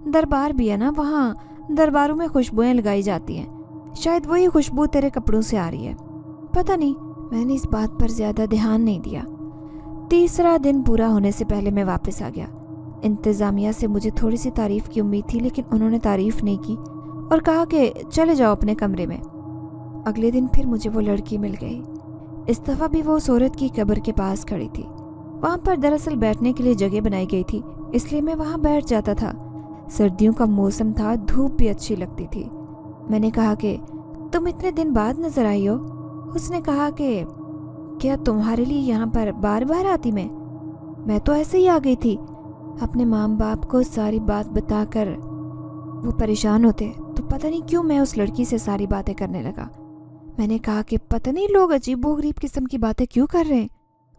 दरबार भी है ना, वहाँ दरबारों में खुशबुएं लगाई जाती हैं, शायद वही खुशबू तेरे कपड़ों से आ रही है। पता नहीं, मैंने इस बात पर ज़्यादा ध्यान नहीं दिया। तीसरा दिन पूरा होने से पहले मैं वापस आ गया। इंतज़ामिया से मुझे थोड़ी सी तारीफ़ की उम्मीद थी, लेकिन उन्होंने तारीफ़ नहीं की और कहा कि चले जाओ अपने कमरे में। अगले दिन फिर मुझे वो लड़की मिल गई। इस दफ़ा भी वो उस औरत की कब्र के पास खड़ी थी। वहाँ पर दरअसल बैठने के लिए जगह बनाई गई थी, इसलिए मैं वहाँ बैठ जाता था। सर्दियों का मौसम था, धूप भी अच्छी लगती थी। मैंने कहा कि तुम इतने दिन बाद नजर आई हो। उसने कहा कि क्या तुम्हारे लिए यहाँ पर बार बार आती मैं तो ऐसे ही आ गई थी। अपने माँ बाप को सारी बात बताकर वो परेशान होते, तो पता नहीं क्यों मैं उस लड़की से सारी बातें करने लगा। मैंने कहा कि पता नहीं लोग अजीबोगरीब किस्म की बातें क्यों कर रहे हैं,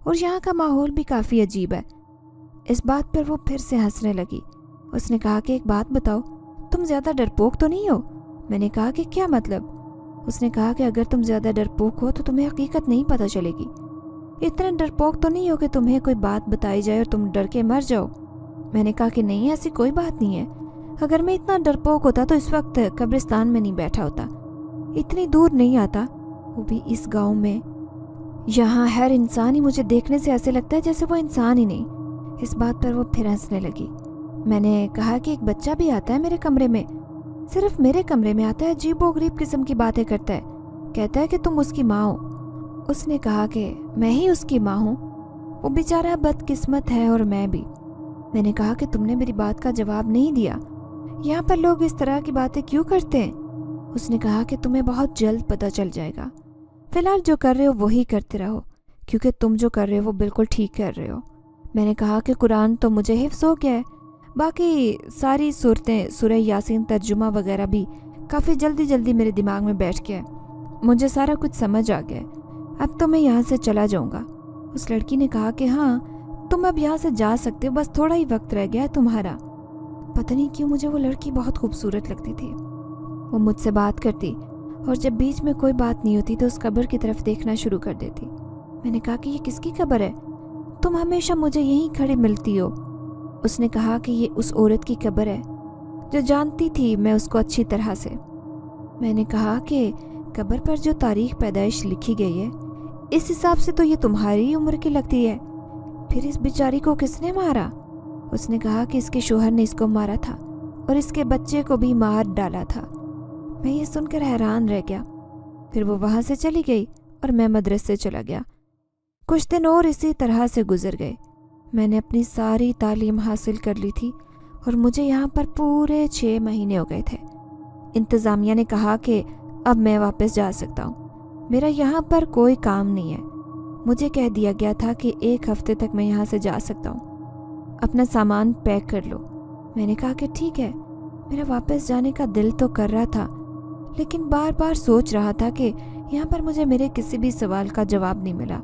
और यहाँ का माहौल भी काफ़ी अजीब है। इस बात पर वो फिर से हंसने लगी। उसने कहा कि एक बात बताओ, तुम ज़्यादा डरपोक तो नहीं हो। मैंने कहा कि क्या मतलब। उसने कहा कि अगर तुम ज़्यादा डरपोक हो तो तुम्हें हकीकत नहीं पता चलेगी। इतने डरपोक तो नहीं हो कि तुम्हें कोई बात बताई जाए और तुम डर के मर जाओ। मैंने कहा कि नहीं, ऐसी कोई बात नहीं है। अगर मैं इतना डरपोक होता तो इस वक्त कब्रिस्तान में नहीं बैठा होता, इतनी दूर नहीं आता, वो भी इस गांव में। यहाँ हर इंसान ही मुझे देखने से ऐसे लगता है जैसे वो इंसान ही नहीं। इस बात पर वो फिर हंसने लगी। मैंने कहा कि एक बच्चा भी आता है मेरे कमरे में, सिर्फ मेरे कमरे में आता है, अजीबोगरीब किस्म की बातें करता है, कहता है कि तुम उसकी माँ हो। उसने कहा कि मैं ही उसकी माँ हूँ, वो बेचारा बदकिस्मत है और मैं भी। मैंने कहा कि तुमने मेरी बात का जवाब नहीं दिया, यहाँ पर लोग इस तरह की बातें क्यों करते हैं। उसने कहा कि तुम्हें बहुत जल्द पता चल जाएगा, फिलहाल जो कर रहे हो वही करते रहो, क्योंकि तुम जो कर रहे हो वो बिल्कुल ठीक कर रहे हो। मैंने कहा कि कुरान तो मुझे हिफ्ज़ हो गया है, बाकी सारी सूरतें, सूरह यासीन, तर्जुमा वगैरह भी काफ़ी जल्दी जल्दी मेरे दिमाग में बैठ गया है, मुझे सारा कुछ समझ आ गया। अब तो मैं यहाँ से चला जाऊँगा। उस लड़की ने कहा कि हाँ, तुम अब यहाँ से जा सकते हो, बस थोड़ा ही वक्त रह गया है तुम्हारा। पता नहीं क्यों मुझे वो लड़की बहुत खूबसूरत लगती थी। वो मुझसे बात करती और जब बीच में कोई बात नहीं होती तो उस कब्र की तरफ देखना शुरू कर देती। मैंने कहा कि ये किसकी कब्र है, तुम हमेशा मुझे यहीं खड़ी मिलती हो। उसने कहा कि ये उस औरत की कब्र है जो जानती थी मैं उसको अच्छी तरह से। मैंने कहा कि कब्र पर जो तारीख पैदाइश लिखी गई है, इस हिसाब से तो ये तुम्हारी उम्र की लगती है, फिर इस बेचारी को किसने मारा। उसने कहा कि इसके शोहर ने इसको मारा था और इसके बच्चे को भी मार डाला था। मैं ये सुनकर हैरान रह गया। फिर वो वहाँ से चली गई और मैं मदरसे चला गया। कुछ दिन और इसी तरह से गुजर गए। मैंने अपनी सारी तालीम हासिल कर ली थी और मुझे यहाँ पर पूरे 6 महीने हो गए थे। इंतज़ामिया ने कहा कि अब मैं वापस जा सकता हूँ, मेरा यहाँ पर कोई काम नहीं है। मुझे कह दिया गया था कि 1 हफ्ते तक मैं यहाँ से जा सकता हूँ, अपना सामान पैक कर लो। मैंने कहा कि ठीक है। मेरा वापस जाने का दिल तो कर रहा था, लेकिन बार बार सोच रहा था कि यहाँ पर मुझे मेरे किसी भी सवाल का जवाब नहीं मिला,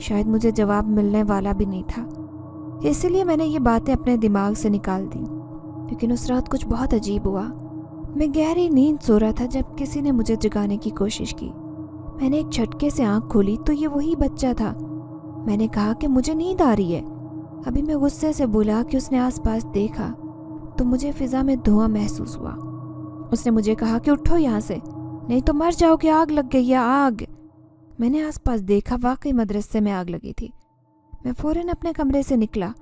शायद मुझे जवाब मिलने वाला भी नहीं था। इसलिए मैंने ये बातें अपने दिमाग से निकाल दी। लेकिन उस रात कुछ बहुत अजीब हुआ। मैं गहरी नींद सो रहा था जब किसी ने मुझे जगाने की कोशिश की। मैंने एक झटके से आंख खोली तो ये वही बच्चा था। मैंने कहा कि मुझे नींद आ रही है। अभी मैं गुस्से से बोला कि उसने आसपास देखा तो मुझे फिजा में धुआं महसूस हुआ। उसने मुझे कहा कि उठो यहाँ से, नहीं तो मर जाओगे, आग लग गई है, आग। मैंने आसपास देखा, वाकई मदरसे में आग लगी थी। मैं फौरन अपने कमरे से निकला।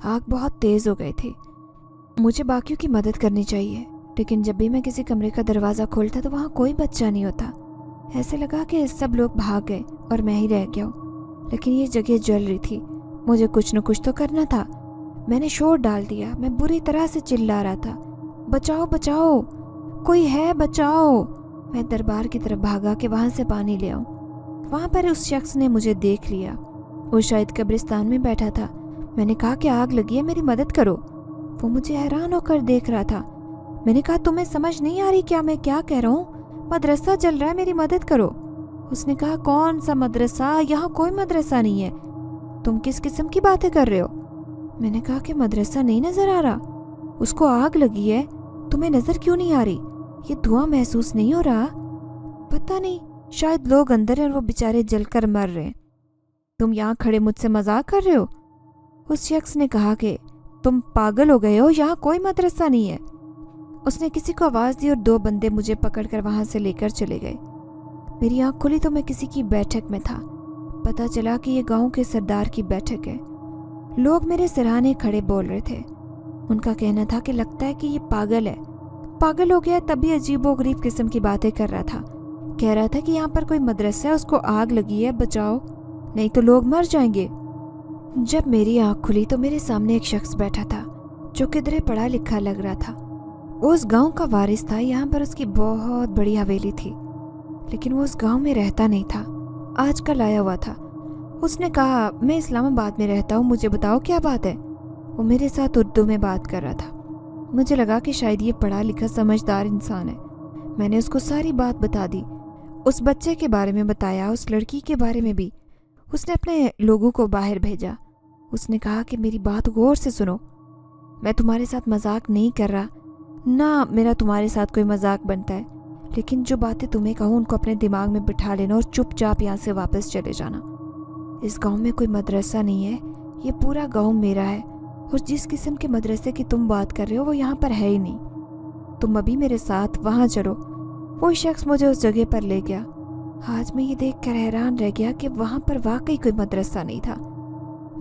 आग बहुत तेज़ हो गई थी। मुझे बाकियों की मदद करनी चाहिए, लेकिन जब भी मैं किसी कमरे का दरवाज़ा खोलता तो वहाँ कोई बच्चा नहीं होता। ऐसे लगा कि सब लोग भाग गए और मैं ही रह गया हूँ। लेकिन ये जगह जल रही थी, मुझे कुछ न कुछ तो करना था। मैंने शोर डाल दिया, मैं बुरी तरह से चिल्ला रहा था, बचाओ बचाओ, कोई है, बचाओ। मैं दरबार की तरफ भागा कि वहाँ से पानी ले आऊँ। वहाँ पर उस शख्स ने मुझे देख लिया। वो शायद कब्रिस्तान में बैठा था। मैंने कहा कि आग लगी है, मेरी मदद करो। वो मुझे हैरान होकर देख रहा था। मैंने कहा, तुम्हें समझ नहीं आ रही क्या मैं क्या कह रहा हूँ? मदरसा जल रहा है, मेरी मदद करो। उसने कहा, कौन सा मदरसा? यहाँ कोई मदरसा नहीं है। तुम किस किस्म की बातें कर रहे हो? मैंने कहा कि मदरसा नहीं नजर आ रहा, उसको आग लगी है। तुम्हें नजर क्यों नहीं आ रही? ये धुआं महसूस नहीं हो रहा? पता नहीं, शायद लोग अंदर हैं और वो बेचारे जलकर मर रहे हैं। तुम यहाँ खड़े मुझसे मजाक कर रहे हो? उस शख्स ने कहा कि तुम पागल हो गए हो, यहाँ कोई मदरसा नहीं है। उसने किसी को आवाज़ दी और 2 बंदे मुझे पकड़कर वहाँ से लेकर चले गए। मेरी आँख खुली तो मैं किसी की बैठक में था। पता चला कि ये गांव के सरदार की बैठक है। लोग मेरे सराहने खड़े बोल रहे थे। उनका कहना था कि लगता है कि ये पागल है, पागल हो गया, तभी अजीबोगरीब किस्म की बातें कर रहा था। कह रहा था कि यहाँ पर कोई मदरसा है, उसको आग लगी है, बचाओ, नहीं तो लोग मर जाएंगे। जब मेरी आँख खुली तो मेरे सामने एक शख्स बैठा था जो किधरे पढ़ा लिखा लग रहा था। वो उस गांव का वारिस था। यहाँ पर उसकी बहुत बड़ी हवेली थी, लेकिन वो उस गांव में रहता नहीं था, आजकल आया हुआ था। उसने कहा, मैं इस्लामाबाद में रहता हूँ, मुझे बताओ क्या बात है। वो मेरे साथ उर्दू में बात कर रहा था। मुझे लगा कि शायद ये पढ़ा लिखा समझदार इंसान है। मैंने उसको सारी बात बता दी, उस बच्चे के बारे में बताया, उस लड़की के बारे में भी। उसने अपने लोगों को बाहर भेजा। उसने कहा कि मेरी बात गौर से सुनो, मैं तुम्हारे साथ मजाक नहीं कर रहा, ना मेरा तुम्हारे साथ कोई मजाक बनता है, लेकिन जो बातें तुम्हें कहूँ उनको अपने दिमाग में बिठा लेना और चुपचाप यहाँ से वापस चले जाना। इस गांव में कोई मदरसा नहीं है, ये पूरा गांव मेरा है, और जिस किस्म के मदरसे की तुम बात कर रहे हो वो यहाँ पर है ही नहीं। तुम अभी मेरे साथ वहाँ चलो। वो शख्स मुझे उस जगह पर ले गया। आज मैं ये देखकर हैरान रह गया कि वहाँ पर वाकई कोई मदरसा नहीं था।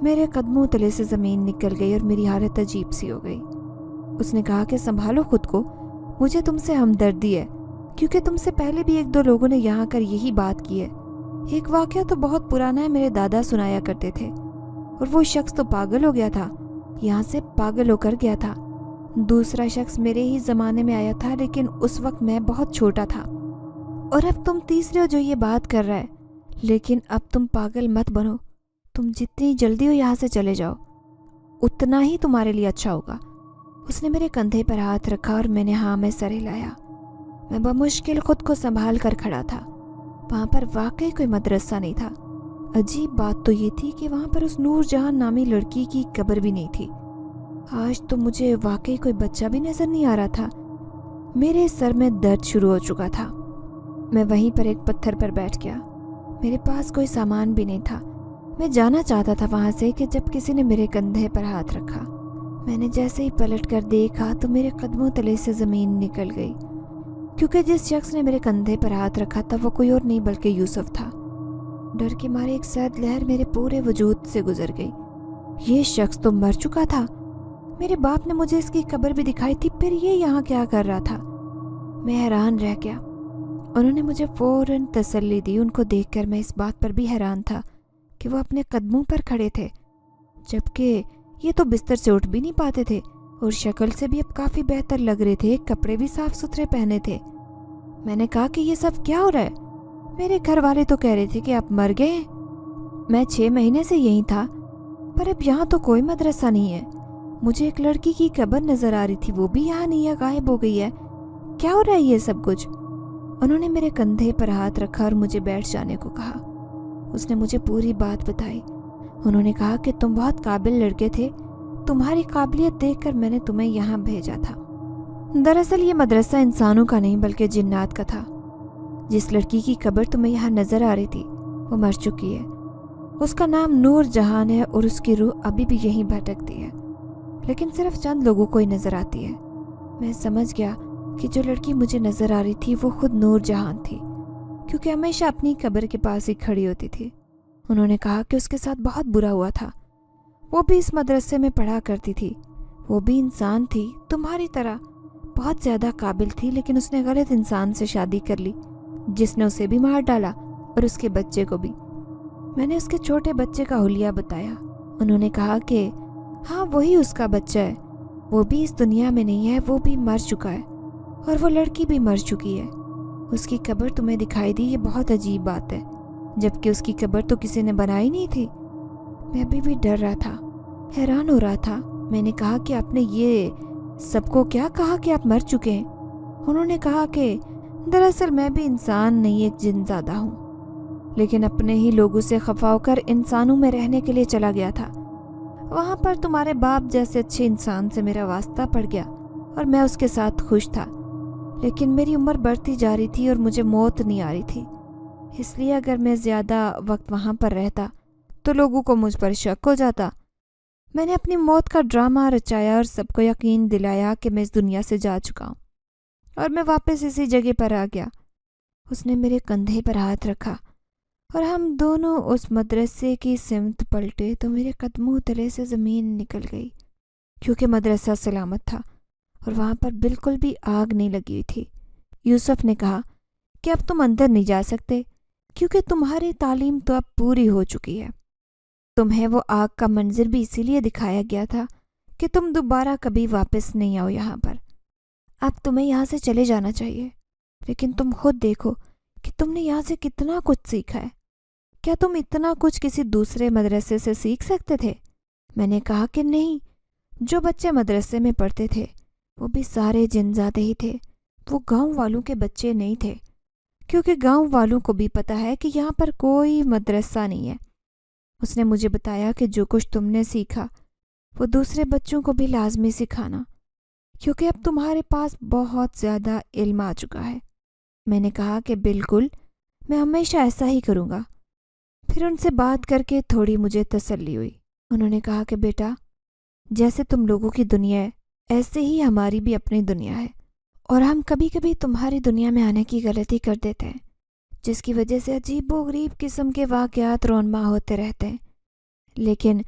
मेरे कदमों तले से ज़मीन निकल गई और मेरी हालत अजीब सी हो गई। उसने कहा कि संभालो खुद को, मुझे तुमसे हमदर्दी है, क्योंकि तुमसे पहले भी 1-2 लोगों ने यहाँ कर यही बात की है। एक वाक़या तो बहुत पुराना है, मेरे दादा सुनाया करते थे, और वो शख्स तो पागल हो गया था, यहाँ से पागल होकर गया था। दूसरा शख्स मेरे ही ज़माने में आया था, लेकिन उस वक्त मैं बहुत छोटा था। और अब तुम तीसरे हो जो ये बात कर रहा है। लेकिन अब तुम पागल मत बनो, तुम जितनी जल्दी हो यहाँ से चले जाओ, उतना ही तुम्हारे लिए अच्छा होगा। उसने मेरे कंधे पर हाथ रखा और मैंने हाँ में सर हिलाया। मैं बमुश्किल खुद को संभाल कर खड़ा था। वहाँ पर वाकई कोई मदरसा नहीं था। अजीब बात तो ये थी कि वहाँ पर उस नूरजहां नामी लड़की की कब्र भी नहीं थी। आज तो मुझे वाकई कोई बच्चा भी नजर नहीं आ रहा था। मेरे सर में दर्द शुरू हो चुका था। मैं वहीं पर एक पत्थर पर बैठ गया। मेरे पास कोई सामान भी नहीं था। मैं जाना चाहता था वहाँ से कि जब किसी ने मेरे कंधे पर हाथ रखा। मैंने जैसे ही पलट कर देखा तो मेरे कदमों तले से ज़मीन निकल गई, क्योंकि जिस शख्स ने मेरे कंधे पर हाथ रखा था वो कोई और नहीं बल्कि यूसुफ था। डर के मारे एक सर्द लहर मेरे पूरे वजूद से गुजर गई। ये शख्स तो मर चुका था। मेरे बाप ने मुझे इसकी कब्र भी दिखाई थी, फिर ये यहाँ क्या कर रहा था? मैं हैरान रह गया। उन्होंने मुझे फौरन तसल्ली दी। उनको देखकर मैं इस बात पर भी हैरान था कि वो अपने कदमों पर खड़े थे, जबकि ये तो बिस्तर से उठ भी नहीं पाते थे और शक्ल से भी अब काफ़ी बेहतर लग रहे थे, कपड़े भी साफ सुथरे पहने थे। मैंने कहा कि ये सब क्या हो रहा है? मेरे घर वाले तो कह रहे थे कि आप मर गए। मैं 6 महीने से यहीं था, पर अब यहाँ तो कोई मदरसा नहीं है। मुझे एक लड़की की कब्र नजर आ रही थी, वो भी यहाँ नहीं है, गायब हो गई है। क्या हो रहा है ये सब कुछ? उन्होंने मेरे कंधे पर हाथ रखा और मुझे बैठ जाने को कहा। उसने मुझे पूरी बात बताई। उन्होंने कहा कि तुम बहुत काबिल लड़के थे, तुम्हारी काबिलियत देखकर मैंने तुम्हें यहाँ भेजा था। दरअसल ये मदरसा इंसानों का नहीं बल्कि जिन्नात का था। जिस लड़की की कब्र तुम्हें यहाँ नजर आ रही थी वो मर चुकी है। उसका नाम नूरजहान है और उसकी रूह अभी भी यहीं भटकती है, लेकिन सिर्फ चंद लोगों को ही नजर आती है। मैं समझ गया کہ جو لڑکی مجھے نظر آ رہی تھی وہ خود نور جہان تھی، کیونکہ ہمیشہ اپنی قبر کے پاس ہی کھڑی ہوتی تھی۔ انہوں نے کہا کہ اس کے ساتھ بہت برا ہوا تھا، وہ بھی اس مدرسے میں پڑھا کرتی تھی، وہ بھی انسان تھی تمہاری طرح، بہت زیادہ قابل تھی، لیکن اس نے غلط انسان سے شادی کر لی جس نے اسے بھی مار ڈالا اور اس کے بچے کو بھی۔ میں نے اس کے چھوٹے بچے کا حلیہ بتایا۔ انہوں نے کہا کہ ہاں وہی اس کا بچہ ہے، وہ بھی اس دنیا میں نہیں ہے، وہ بھی مر چکا ہے، اور وہ لڑکی بھی مر چکی ہے۔ اس کی قبر تمہیں دکھائی دی، یہ بہت عجیب بات ہے، جبکہ اس کی قبر تو کسی نے بنائی نہیں تھی۔ میں ابھی بھی ڈر رہا تھا، حیران ہو رہا تھا۔ میں نے کہا کہ آپ نے یہ سب کو کیا کہا کہ آپ مر چکے ہیں؟ انہوں نے کہا کہ دراصل میں بھی انسان نہیں، ایک جن زادہ ہوں، لیکن اپنے ہی لوگوں سے خفا ہو کر انسانوں میں رہنے کے لیے چلا گیا تھا۔ وہاں پر تمہارے باپ جیسے اچھے انسان سے میرا واسطہ پڑ گیا اور میں اس کے ساتھ خوش تھا، لیکن میری عمر بڑھتی جا رہی تھی اور مجھے موت نہیں آ رہی تھی، اس لیے اگر میں زیادہ وقت وہاں پر رہتا تو لوگوں کو مجھ پر شک ہو جاتا۔ میں نے اپنی موت کا ڈرامہ رچایا اور سب کو یقین دلایا کہ میں اس دنیا سے جا چکا ہوں اور میں واپس اسی جگہ پر آ گیا۔ اس نے میرے کندھے پر ہاتھ رکھا اور ہم دونوں اس مدرسے کی سمت پلٹے تو میرے قدموں تلے سے زمین نکل گئی، کیونکہ مدرسہ سلامت تھا اور وہاں پر بالکل بھی آگ نہیں لگی ہوئی تھی۔ یوسف نے کہا کہ اب تم اندر نہیں جا سکتے کیونکہ تمہاری تعلیم تو اب پوری ہو چکی ہے۔ تمہیں وہ آگ کا منظر بھی اسی لیے دکھایا گیا تھا کہ تم دوبارہ کبھی واپس نہیں آؤ یہاں پر۔ اب تمہیں یہاں سے چلے جانا چاہیے، لیکن تم خود دیکھو کہ تم نے یہاں سے کتنا کچھ سیکھا ہے۔ کیا تم اتنا کچھ کسی دوسرے مدرسے سے سیکھ سکتے تھے؟ میں نے کہا کہ نہیں، جو بچے مدرسے میں پڑھتے تھے وہ بھی سارے جن زادے ہی تھے، وہ گاؤں والوں کے بچے نہیں تھے، کیونکہ گاؤں والوں کو بھی پتہ ہے کہ یہاں پر کوئی مدرسہ نہیں ہے۔ اس نے مجھے بتایا کہ جو کچھ تم نے سیکھا وہ دوسرے بچوں کو بھی لازمی سکھانا، کیونکہ اب تمہارے پاس بہت زیادہ علم آ چکا ہے۔ میں نے کہا کہ بالکل، میں ہمیشہ ایسا ہی کروں گا۔ پھر ان سے بات کر کے تھوڑی مجھے تسلی ہوئی۔ انہوں نے کہا کہ بیٹا، جیسے تم لوگوں کی دنیا ہے ایسے ہی ہماری بھی اپنی دنیا ہے، اور ہم کبھی کبھی تمہاری دنیا میں آنے کی غلطی کر دیتے ہیں، جس کی وجہ سے عجیب و غریب قسم کے واقعات رونما ہوتے رہتے ہیں، لیکن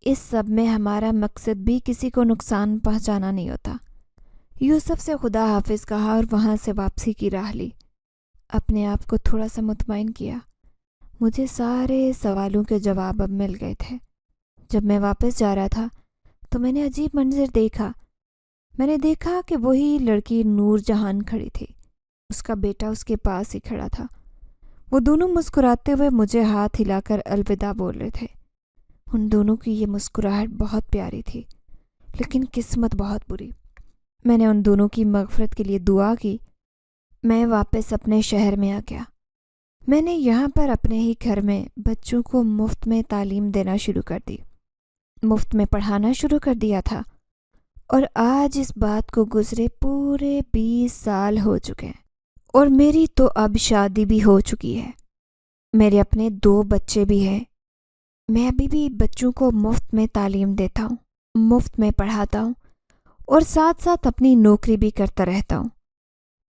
اس سب میں ہمارا مقصد بھی کسی کو نقصان پہنچانا نہیں ہوتا۔ یوسف سے خدا حافظ کہا اور وہاں سے واپسی کی راہ لی۔ اپنے آپ کو تھوڑا سا مطمئن کیا، مجھے سارے سوالوں کے جواب اب مل گئے تھے۔ جب میں واپس جا رہا تھا تو میں نے عجیب منظر دیکھا۔ میں نے دیکھا کہ وہی لڑکی نور جہان کھڑی تھی، اس کا بیٹا اس کے پاس ہی کھڑا تھا۔ وہ دونوں مسکراتے ہوئے مجھے ہاتھ ہلا کر الوداع بول رہے تھے۔ ان دونوں کی یہ مسکراہٹ بہت پیاری تھی، لیکن قسمت بہت بری۔ میں نے ان دونوں کی مغفرت کے لیے دعا کی۔ میں واپس اپنے شہر میں آ گیا۔ میں نے یہاں پر اپنے ہی گھر میں بچوں کو مفت میں تعلیم دینا شروع کر دی، مفت میں پڑھانا شروع کر دیا تھا، اور آج اس بات کو گزرے پورے 20 سال ہو چکے ہیں، اور میری تو اب شادی بھی ہو چکی ہے، میرے اپنے 2 بچے بھی ہیں۔ میں ابھی بھی بچوں کو مفت میں تعلیم دیتا ہوں، مفت میں پڑھاتا ہوں، اور ساتھ ساتھ اپنی نوکری بھی کرتا رہتا ہوں۔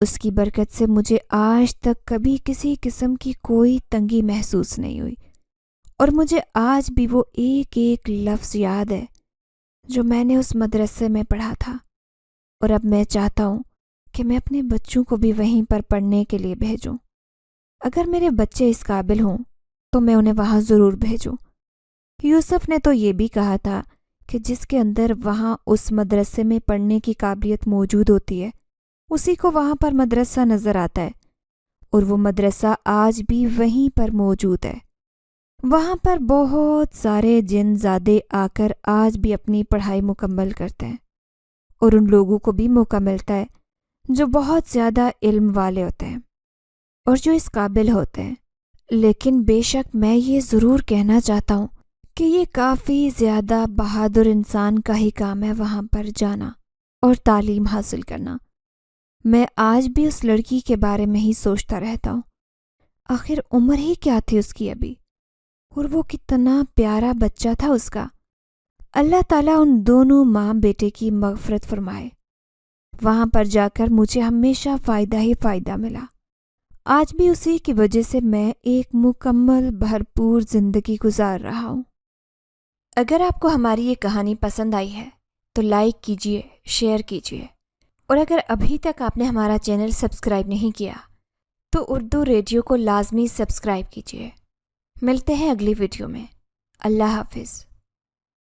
اس کی برکت سے مجھے آج تک کبھی کسی قسم کی کوئی تنگی محسوس نہیں ہوئی، اور مجھے آج بھی وہ ایک ایک لفظ یاد ہے جو میں نے اس مدرسے میں پڑھا تھا، اور اب میں چاہتا ہوں کہ میں اپنے بچوں کو بھی وہیں پر پڑھنے کے لیے بھیجوں۔ اگر میرے بچے اس قابل ہوں تو میں انہیں وہاں ضرور بھیجوں۔ یوسف نے تو یہ بھی کہا تھا کہ جس کے اندر وہاں اس مدرسے میں پڑھنے کی قابلیت موجود ہوتی ہے اسی کو وہاں پر مدرسہ نظر آتا ہے، اور وہ مدرسہ آج بھی وہیں پر موجود ہے۔ وہاں پر بہت سارے جن زادے آ کر آج بھی اپنی پڑھائی مکمل کرتے ہیں، اور ان لوگوں کو بھی موقع ملتا ہے جو بہت زیادہ علم والے ہوتے ہیں اور جو اس قابل ہوتے ہیں۔ لیکن بے شک میں یہ ضرور کہنا چاہتا ہوں کہ یہ کافی زیادہ بہادر انسان کا ہی کام ہے وہاں پر جانا اور تعلیم حاصل کرنا۔ میں آج بھی اس لڑکی کے بارے میں ہی سوچتا رہتا ہوں، آخر عمر ہی کیا تھی اس کی ابھی، اور وہ کتنا پیارا بچہ تھا اس کا۔ اللہ تعالیٰ ان دونوں ماں بیٹے کی مغفرت فرمائے۔ وہاں پر جا کر مجھے ہمیشہ فائدہ ہی فائدہ ملا۔ آج بھی اسی کی وجہ سے میں ایک مکمل بھرپور زندگی گزار رہا ہوں۔ اگر آپ کو ہماری یہ کہانی پسند آئی ہے تو لائک کیجیے، شیئر کیجیے، اور اگر ابھی تک آپ نے ہمارا چینل سبسکرائب نہیں کیا تو اردو ریڈیو کو لازمی سبسکرائب کیجیے۔ ملتے ہیں اگلی ویڈیو میں۔ اللہ حافظ۔